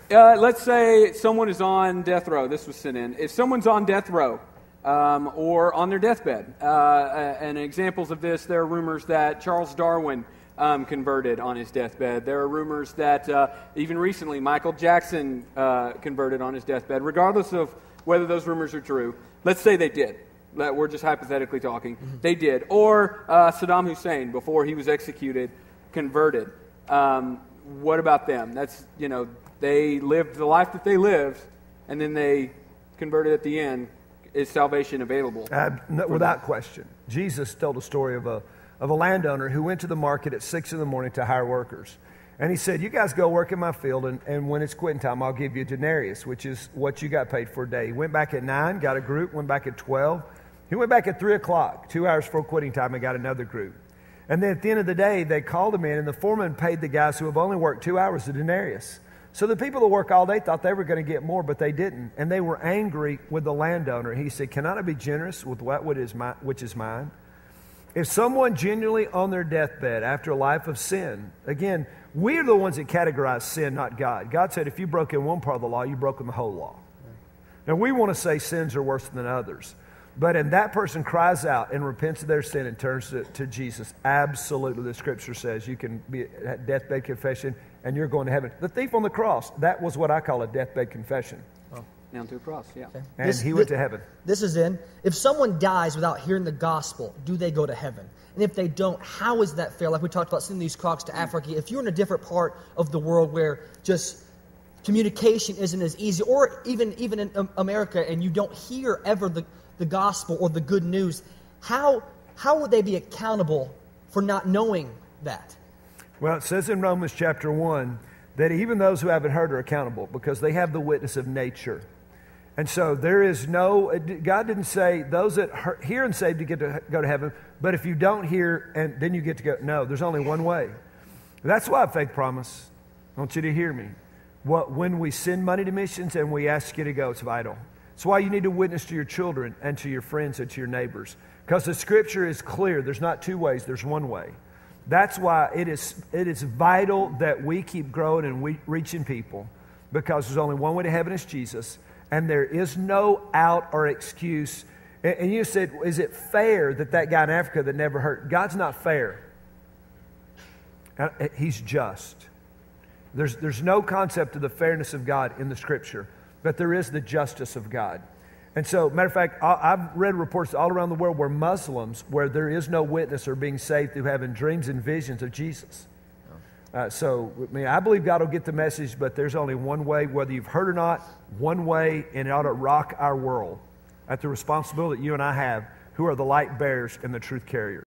Let's say someone is on death row. This was sent in. If someone's on death row or on their deathbed, and examples of this, there are rumors that Charles Darwin converted on his deathbed. There are rumors that even recently Michael Jackson converted on his deathbed. Regardless of whether those rumors are true, let's say they did. We're just hypothetically talking. Mm-hmm. They did. Or Saddam Hussein, before he was executed, converted. What about them? That's, they lived the life that they lived, and then they converted at the end. Is salvation available? Without question. Jesus told a story of a landowner who went to the market at 6 in the morning to hire workers. And he said, you guys go work in my field, and when it's quitting time, I'll give you a denarius, which is what you got paid for a day. He went back at 9, got a group, went back at 12. He went back at 3 o'clock, 2 hours before quitting time, and got another group. And then at the end of the day, they called him in, and the foreman paid the guys who have only worked 2 hours a denarius. So the people that work all day thought they were going to get more, but they didn't. And they were angry with the landowner. He said, cannot I be generous with which is mine? If someone genuinely on their deathbed after a life of sin, again, we are the ones that categorize sin, not God. God said if you broke in one part of the law, you've broken the whole law. Now, we want to say sins are worse than others. But if that person cries out and repents of their sin and turns to Jesus, absolutely, the Scripture says you can be at deathbed confession and you're going to heaven. The thief on the cross, that was what I call a deathbed confession. Oh, down to a cross, yeah. Okay. And he went to heaven. This is in. If someone dies without hearing the gospel, do they go to heaven? And if they don't, how is that fair? Like we talked about sending these clocks to Africa. If you're in a different part of the world where just communication isn't as easy, or even in America, and you don't hear ever the gospel or the good news, how would they be accountable for not knowing that? Well, it says in Romans chapter 1 that even those who haven't heard are accountable because they have the witness of nature. And so there is God didn't say those that hear and save to get to go to heaven, but if you don't hear and then you get to go. No, there's only one way. That's why faith promise. I want you to hear me. When we send money to missions and we ask you to go, it's vital. It's why you need to witness to your children and to your friends and to your neighbors. Because the Scripture is clear. There's not two ways, there's one way. That's why it is vital that we keep growing and reaching people. Because there's only one way to heaven, is Jesus. And there is no out or excuse. And you said, is it fair that guy in Africa that never heard? God's not fair. He's just. There's no concept of the fairness of God in the Scripture. But there is the justice of God. And so, matter of fact, I've read reports all around the world where Muslims, where there is no witness, are being saved through having dreams and visions of Jesus. I believe God will get the message, but there's only one way, whether you've heard or not, one way, and it ought to rock our world. That's the responsibility that you and I have, who are the light bearers and the truth carriers.